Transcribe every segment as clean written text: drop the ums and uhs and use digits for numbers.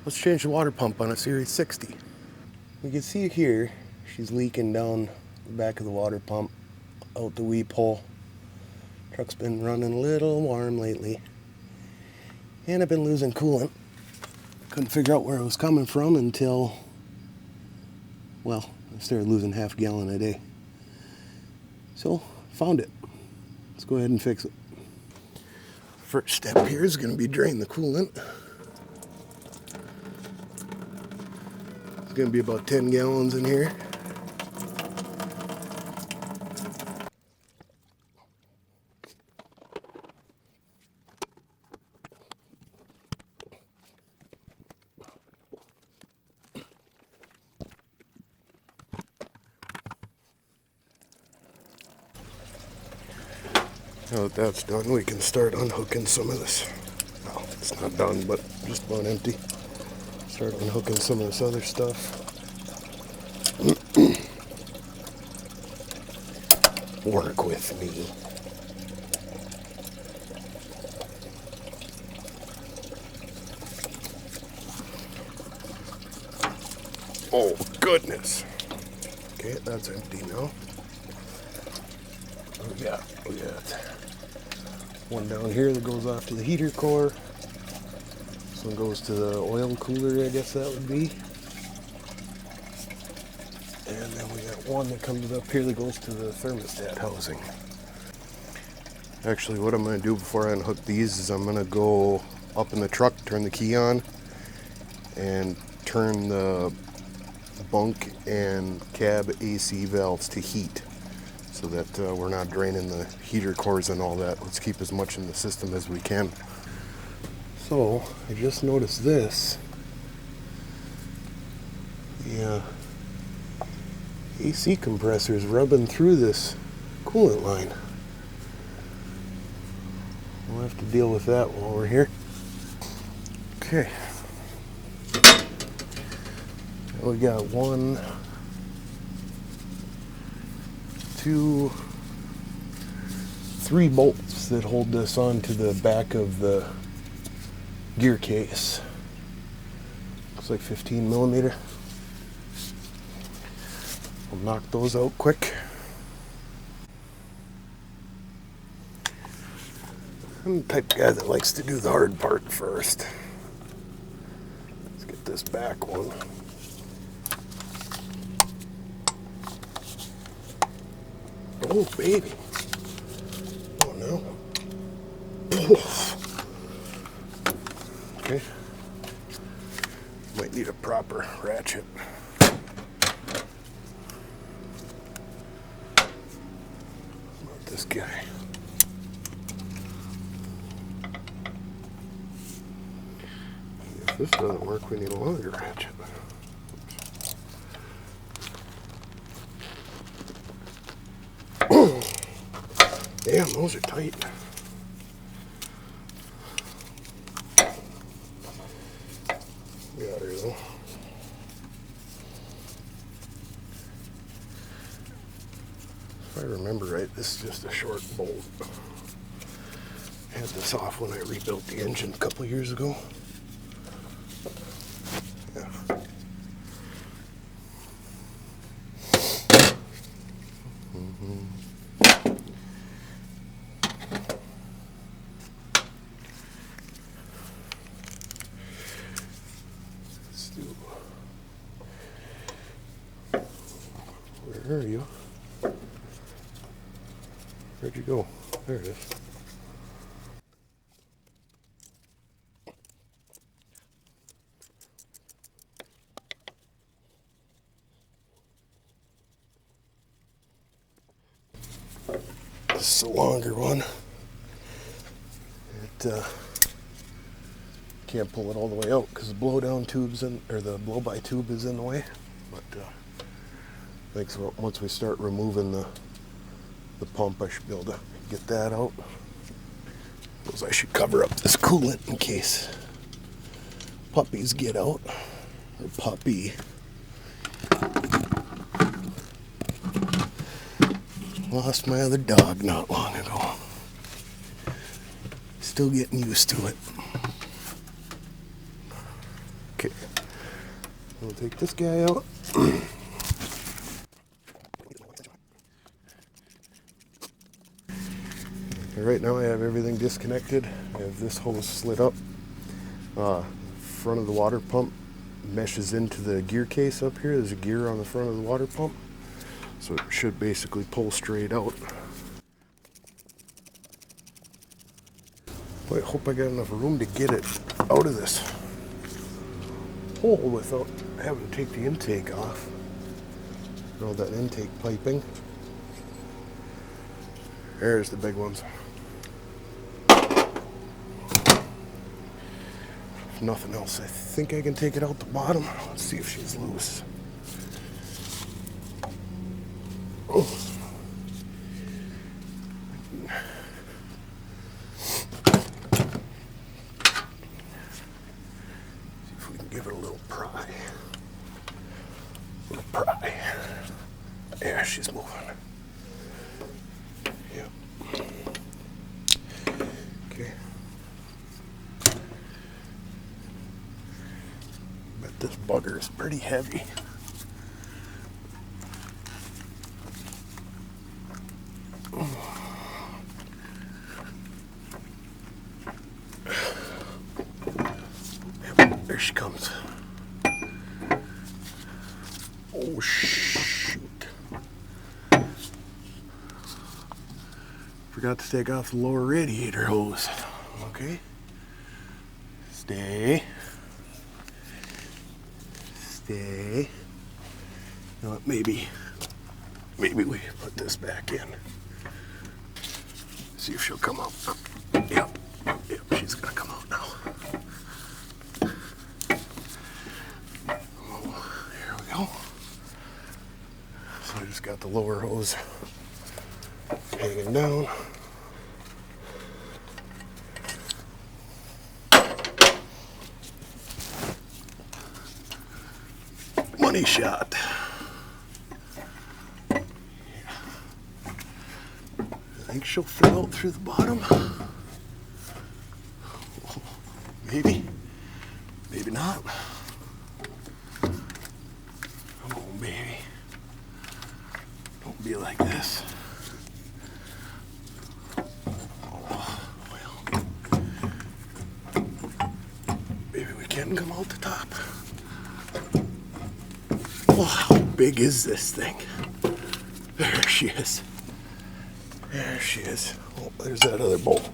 Let's change the water pump on a Series 60. You can see here, she's leaking down the back of the water pump, out the weep hole. Truck's been running a little warm lately. And I've been losing coolant. Couldn't figure out where it was coming from until, well, I started losing half a gallon a day. So, found it. Let's go ahead and fix it. First step here is going to be drain the coolant. It's going to be about 10 gallons in here. Now that that's done, we can start unhooking some of this. Well, it's not done, but just about empty. Start unhooking some of this other stuff. Work with me. Oh, goodness. Okay, that's empty now. We got one down here that goes off to the heater core. This one goes to the oil cooler, I guess that would be. And then we got one that comes up here that goes to the thermostat housing. Actually, what I'm going to do before I unhook these is I'm going to go up in the truck, turn the key on, and turn the bunk and cab AC valves to heat, so that we're not draining the heater cores and all that. Let's keep as much in the system as we can. So, I just noticed this. The AC compressor is rubbing through this coolant line. We'll have to deal with that while we're here. Okay. We got 1, 2, 3 bolts that hold this onto the back of the gear case. Looks like 15 millimeter. I'll knock those out quick. I'm the type of guy that likes to do the hard part first. Let's get this back one. Oh, baby. Oh, no. Okay. Might need a proper ratchet. Not this guy. If this doesn't work, we need a longer ratchet. Damn, those are tight. Got her though. If I remember right, this is just a short bolt. I had this off when I rebuilt the engine a couple years ago. Yeah. Where are you? Where'd you go? There it is. This is a longer one. It can't pull it all the way out because the blow down tube's in, or the blow by tube is in the way. But I think so once we start removing the pump, I should be able to get that out. Suppose I should cover up this coolant in case puppies get out, or puppy. Lost my other dog not long ago. Still getting used to it. Okay, we'll take this guy out. Right now I have everything disconnected. I have this hose slid up. Front of the water pump meshes into the gear case up here. There's a gear on the front of the water pump, so it should basically pull straight out. Boy, I hope I got enough room to get it out of this hole without having to take the intake off. All that intake piping. There's the big ones. If nothing else, I think I can take it out the bottom. Let's see if she's loose. Oh. See if we can give it a little pry. A little pry. Yeah, she's moving. Yep. Okay. Bet this bugger is pretty heavy. Yep, there she comes. Oh, shoot. Forgot to take off the lower radiator hose. Okay. Stay. Stay. You know what, maybe we put this back in. See if she'll come out. Yep, she's gonna come out now. Oh, there we go. So I just got the lower hose hanging down. Money shot. Yeah. I think she'll fit out through the bottom. Maybe. Maybe not. Come on, baby. Don't be like this. Oh, well. Maybe we can come out the top. Oh, how big is this thing? There she is. There she is. Oh, there's that other bolt.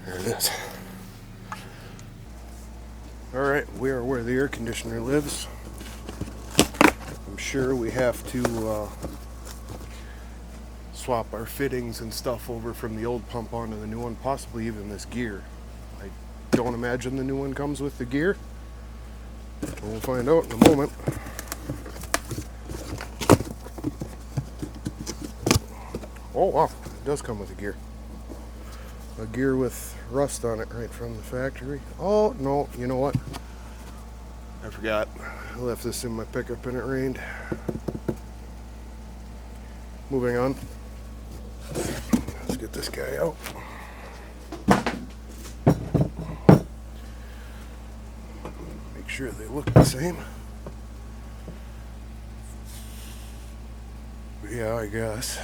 There it is. Alright, we are where the air conditioner lives. I'm sure we have to swap our fittings and stuff over from the old pump onto the new one, possibly even this gear. I don't imagine the new one comes with the gear. We'll find out in a moment. Oh wow, it does come with a gear. A gear with rust on it right from the factory. Oh no, you know what? I forgot. I left this in my pickup and it rained. Moving on. Let's get this guy out. Make sure they look the same. Yeah, I guess.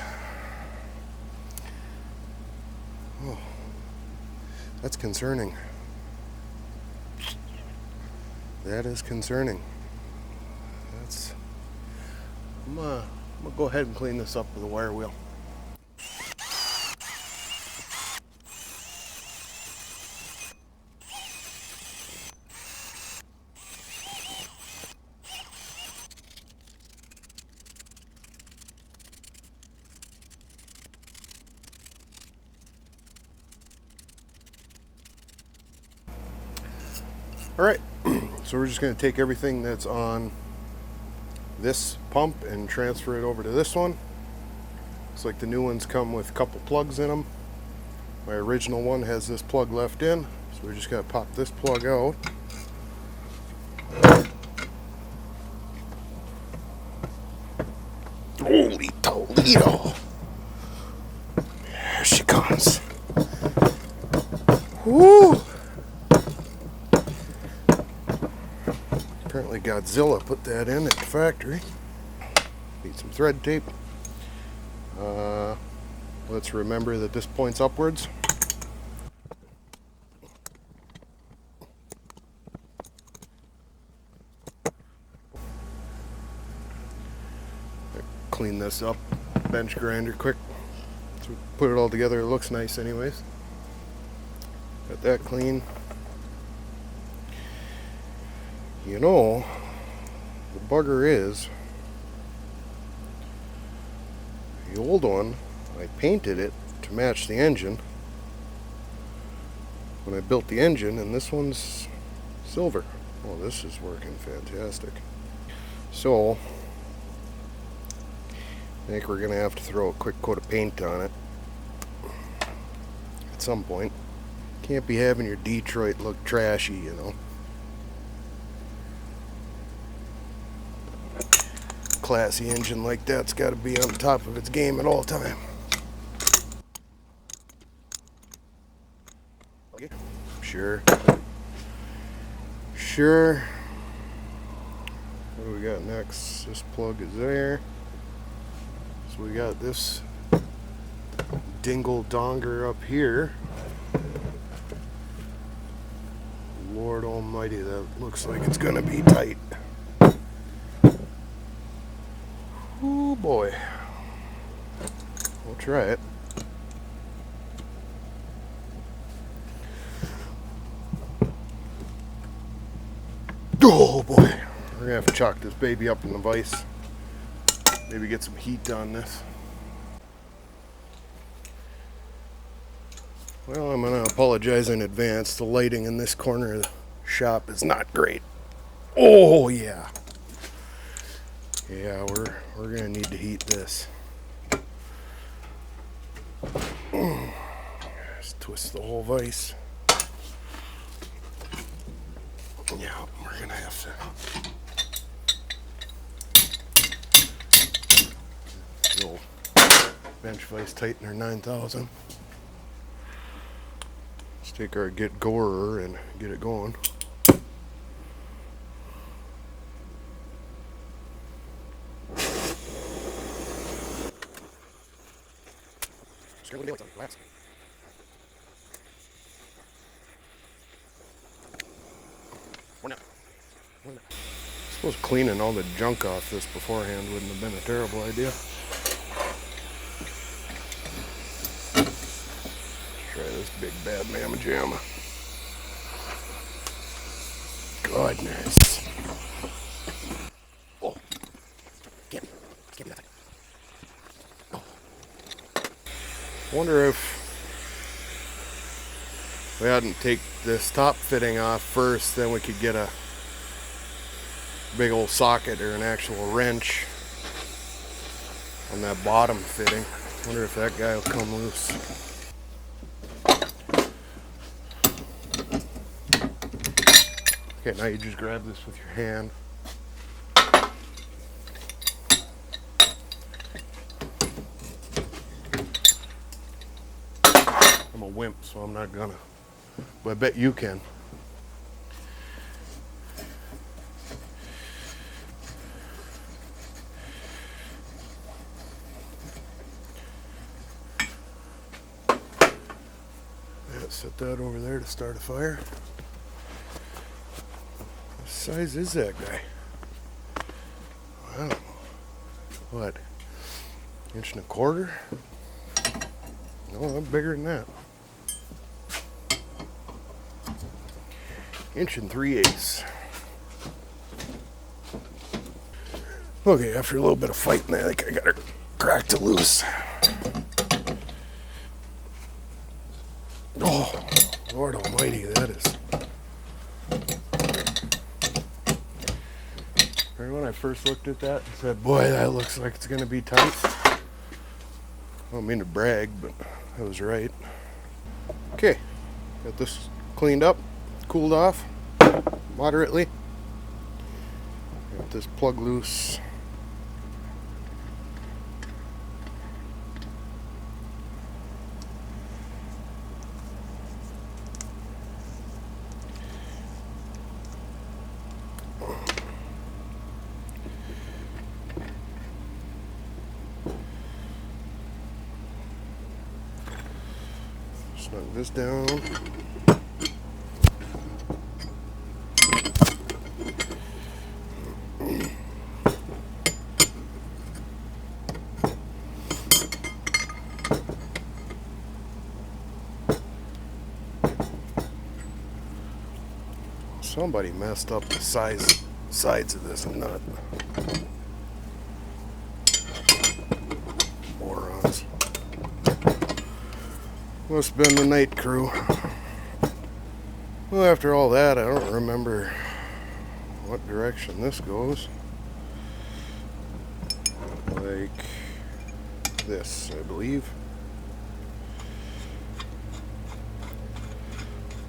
Oh, that's concerning. That is concerning. I'm gonna go ahead and clean this up with a wire wheel. All right, so we're just going to take everything that's on this pump and transfer it over to this one. Looks like the new ones come with a couple plugs in them. My original one has this plug left in, so we're just going to pop this plug out. Holy Toledo! pounds. Woo! Apparently Godzilla put that in at the factory. Need some thread tape. Let's remember that this points upwards. Clean this up, bench grinder quick. So put it all together, it looks nice anyways. Got that clean. You know, the bugger is, the old one, I painted it to match the engine when I built the engine, and this one's silver. Oh, this is working fantastic. So, I think we're going to have to throw a quick coat of paint on it at some point. Can't be having your Detroit look trashy, you know. Classy engine like that's got to be on top of its game at all time. Sure. What do we got next? This plug is there. So we got this dingle donger up here. Lord almighty, that looks like it's gonna be tight. Oh boy. We'll try it. Oh boy. We're gonna have to chalk this baby up in the vise. Maybe get some heat on this. Well, I'm gonna apologize in advance. The lighting in this corner of the shop is not great. Oh yeah. Yeah, we're gonna need to heat this. Just twist the whole vise. Yeah, we're gonna have to. The old bench vise tightener 9000. Let's take our get gorer and get it going. I suppose cleaning all the junk off this beforehand wouldn't have been a terrible idea. Try this big bad mamma jamma. Goodness. Oh. Can't do that. Oh. Wonder if we hadn't take this top fitting off first, then we could get a big old socket or an actual wrench on that bottom fitting. Wonder if that guy will come loose. Okay, now you just grab this with your hand. I'm a wimp, so I'm not gonna, but I bet you can. Set that over there to start a fire. What size is that guy? I don't know. What? 1.25 inches? No, I'm bigger than that. 1 3/8 inches. Okay, after a little bit of fighting, I think I got her cracked it loose. Oh, Lord almighty, that is. Remember when I first looked at that and said, boy, that looks like it's going to be tight? I don't mean to brag, but I was right. Okay, got this cleaned up, cooled off moderately. Got this plug loose. Snug this down. Somebody messed up the sides of this nut. Morons. Must have been the night crew. Well, after all that, I don't remember what direction this goes. Like this, I believe.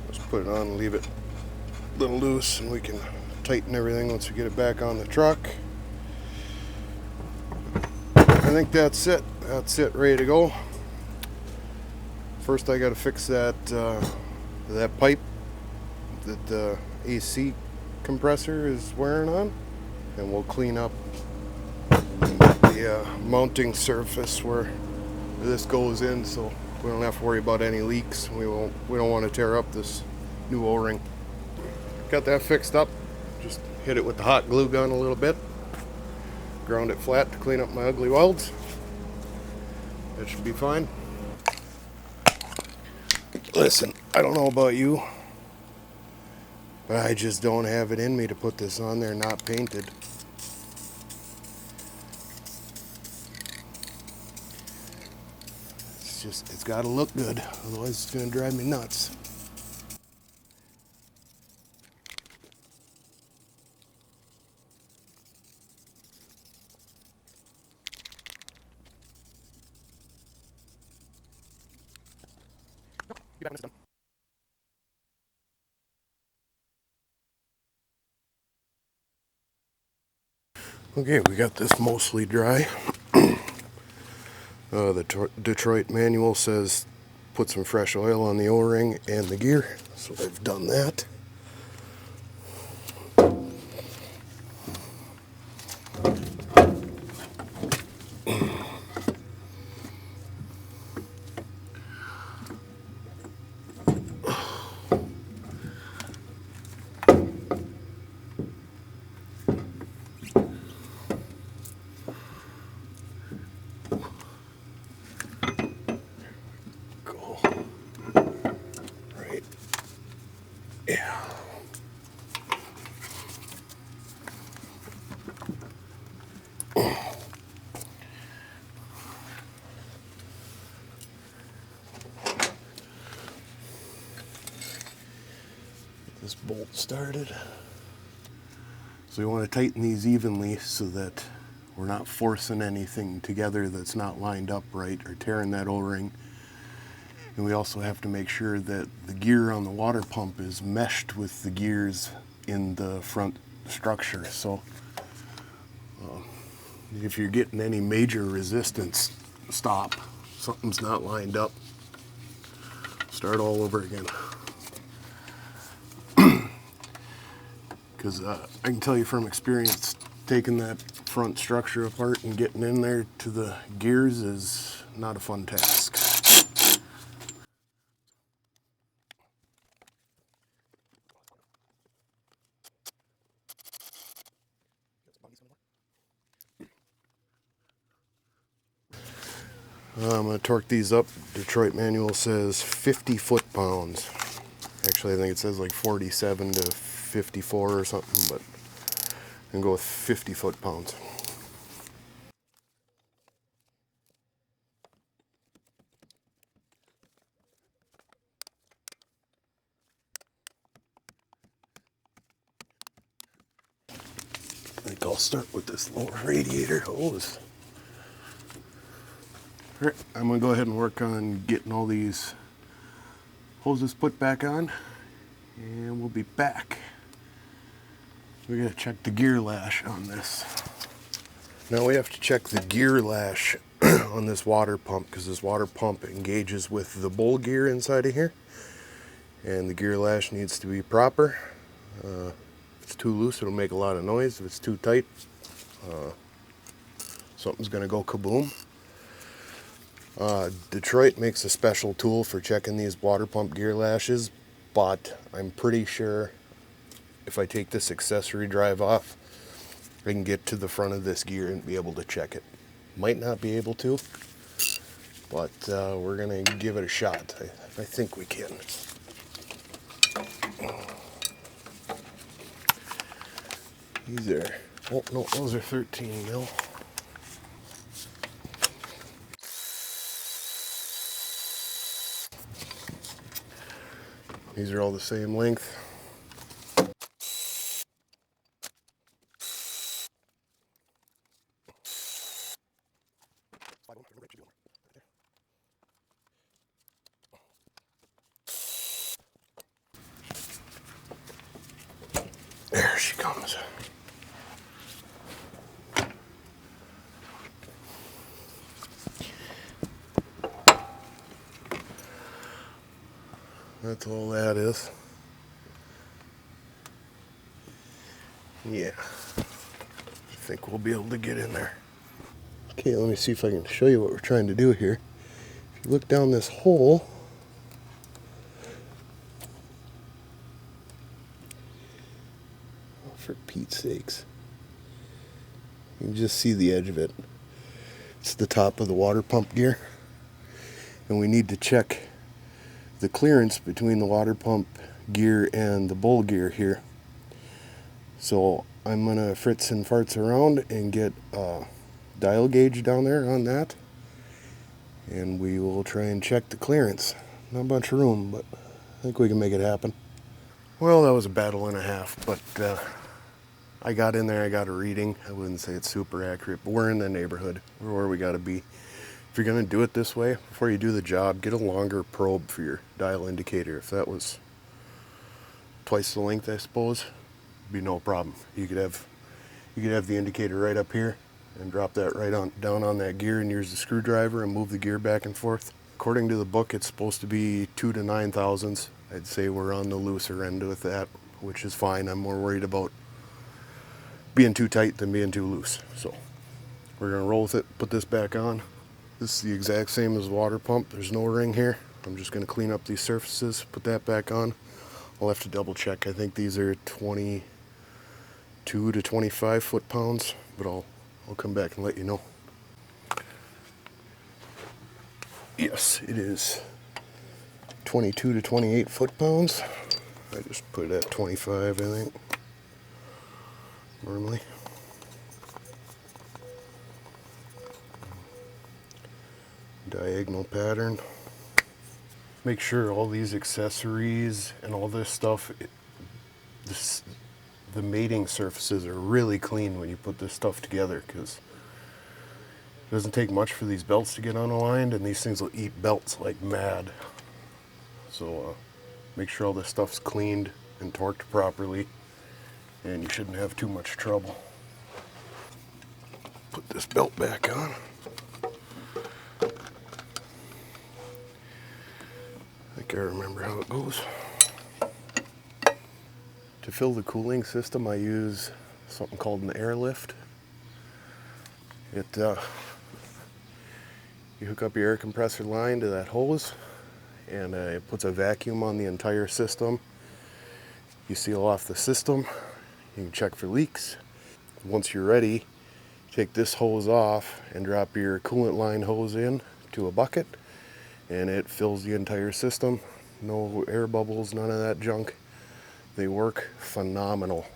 Let's put it on and leave it a little loose, and we can tighten everything once we get it back on the truck. I think that's it. That's it, ready to go. First, I got to fix that that pipe that the AC compressor is wearing on, and we'll clean up the mounting surface where this goes in, so we don't have to worry about any leaks. We don't want to tear up this new O-ring. Got that fixed up. Just hit it with the hot glue gun a little bit. Ground it flat to clean up my ugly welds. That should be fine. Listen, I don't know about you, but I just don't have it in me to put this on there not painted. It's got to look good, otherwise it's going to drive me nuts. Okay, we got this mostly dry. The Detroit manual says put some fresh oil on the O-ring and the gear, so I've done that. Yeah. This bolt started. So we want to tighten these evenly so that we're not forcing anything together that's not lined up right or tearing that O-ring. And we also have to make sure that the gear on the water pump is meshed with the gears in the front structure. So if you're getting any major resistance, stop. Something's not lined up. Start all over again. Because I can tell you from experience, taking that front structure apart and getting in there to the gears is not a fun task. I'm going to torque these up. Detroit manual says 50 foot-pounds. Actually, I think it says like 47 to 54 or something, but I'm going to go with 50 foot-pounds. I think I'll start with this lower radiator hose. Alright, I'm going to go ahead and work on getting all these hoses put back on, and we'll be back. We're going to check the gear lash on this. Now we have to check the gear lash on this water pump, because this water pump engages with the bowl gear inside of here, and the gear lash needs to be proper. If it's too loose, it'll make a lot of noise. If it's too tight, something's going to go kaboom. Detroit makes a special tool for checking these water pump gear lashes, but I'm pretty sure if I take this accessory drive off, I can get to the front of this gear and be able to check it. Might not be able to, but we're gonna give it a shot. I think we can. These are, oh no, those are 13 mil. These are all the same length. There she comes. That's all that is. Yeah, I think we'll be able to get in there. Okay, let me see if I can show you what we're trying to do here. If you look down this hole, oh, for Pete's sakes, you can just see the edge of it. It's the top of the water pump gear, and we need to check the clearance between the water pump gear and the bowl gear here. So I'm gonna fritz and farts around and get a dial gauge down there on that, and we will try and check the clearance. Not much room, but I think we can make it happen. Well, that was a battle and a half, but I got in there, I got a reading. I wouldn't say it's super accurate, but we're in the neighborhood. We're where we gotta be. If you're gonna do it this way, before you do the job, get a longer probe for your dial indicator. If that was twice the length, I suppose, it'd be no problem. You could have the indicator right up here and drop that right on down on that gear and use the screwdriver and move the gear back and forth. According to the book, it's supposed to be 2 to 9 thousandths. I'd say we're on the looser end with that, which is fine. I'm more worried about being too tight than being too loose. So we're gonna roll with it, put this back on. This is the exact same as the water pump. There's no ring here. I'm just gonna clean up these surfaces, put that back on. I'll have to double check. I think these are 22 to 25 foot-pounds, but I'll come back and let you know. Yes, it is 22 to 28 foot-pounds. I just put it at 25, I think, normally. Diagonal pattern. Make sure all these accessories and all this stuff, the mating surfaces are really clean when you put this stuff together, because it doesn't take much for these belts to get unaligned, and these things will eat belts like mad. So make sure all this stuff's cleaned and torqued properly, and you shouldn't have too much trouble. Put this belt back on. I think I remember how it goes. To fill the cooling system, I use something called an Airlift. You hook up your air compressor line to that hose, and it puts a vacuum on the entire system. You seal off the system. You can check for leaks. Once you're ready, take this hose off and drop your coolant line hose in to a bucket, and it fills the entire system. No air bubbles, none of that junk. They work phenomenal.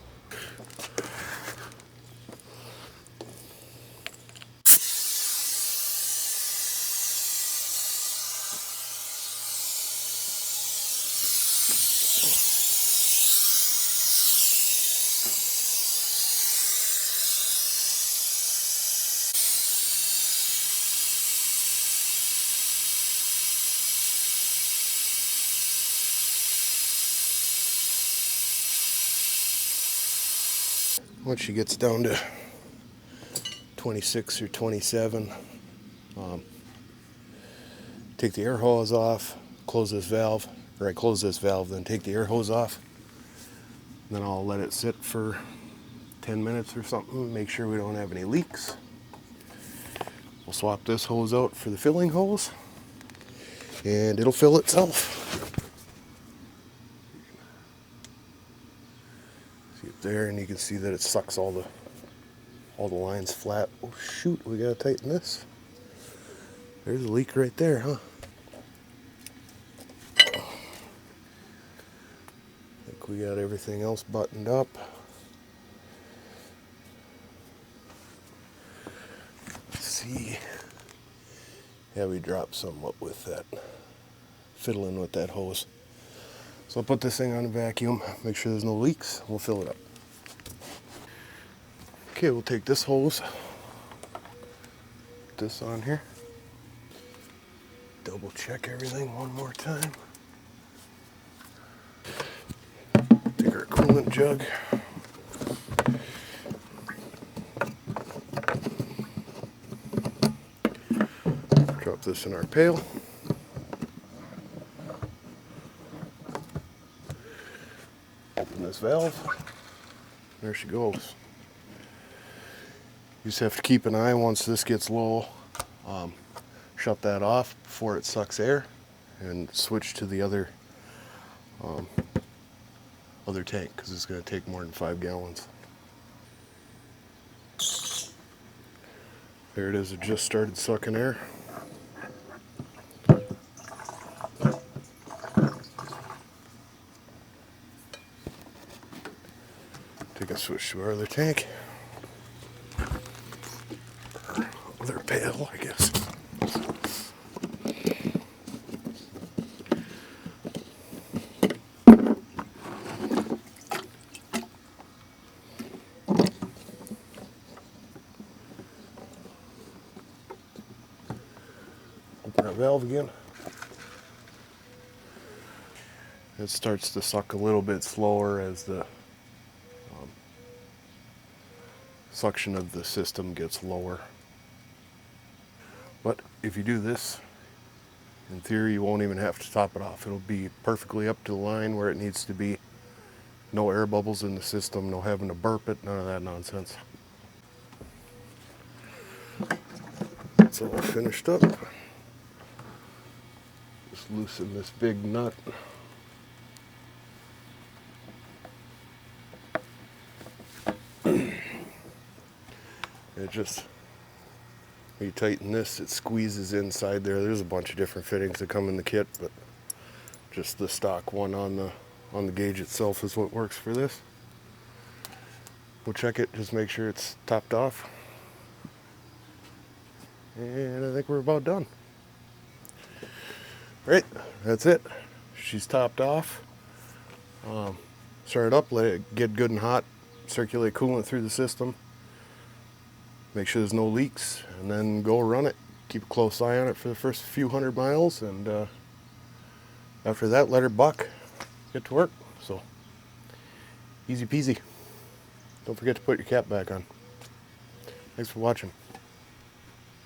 Once she gets down to 26 or 27, take the air hose off, close this valve, or I close this valve, then take the air hose off. Then I'll let it sit for 10 minutes or something, make sure we don't have any leaks. We'll swap this hose out for the filling hose, and it'll fill itself. See up there, and you can see that it sucks all the lines flat. Oh shoot, we gotta tighten this. There's a leak right there, huh? I think we got everything else buttoned up. Let's see. Yeah, we dropped somewhat with that, fiddling with that hose. So I'll put this thing on a vacuum, make sure there's no leaks, we'll fill it up. Okay, we'll take this hose, put this on here, double check everything one more time. Take our coolant jug, drop this in our pail. Open this valve. There she goes. You just have to keep an eye once this gets low. Shut that off before it sucks air, and switch to the other tank, because it's going to take more than 5 gallons. There it is. It just started sucking air. Take a switch to our other tank. Or other pail, I guess. Open our valve again. It starts to suck a little bit slower as the suction of the system gets lower. But if you do this, in theory, you won't even have to top it off. It'll be perfectly up to the line where it needs to be. No air bubbles in the system, no having to burp it, none of that nonsense. It's all finished up. Just loosen this big nut. It just, when you tighten this, it squeezes inside there. There's a bunch of different fittings that come in the kit, but just the stock one on the gauge itself is what works for this. We'll check it, just make sure it's topped off. And I think we're about done. Right, that's it. She's topped off. Start it up, let it get good and hot, circulate coolant through the system. Make sure there's no leaks, and then go run it. Keep a close eye on it for the first few 100 miles, and after that, let her buck. Get to work. So, easy peasy. Don't forget to put your cap back on. Thanks for watching.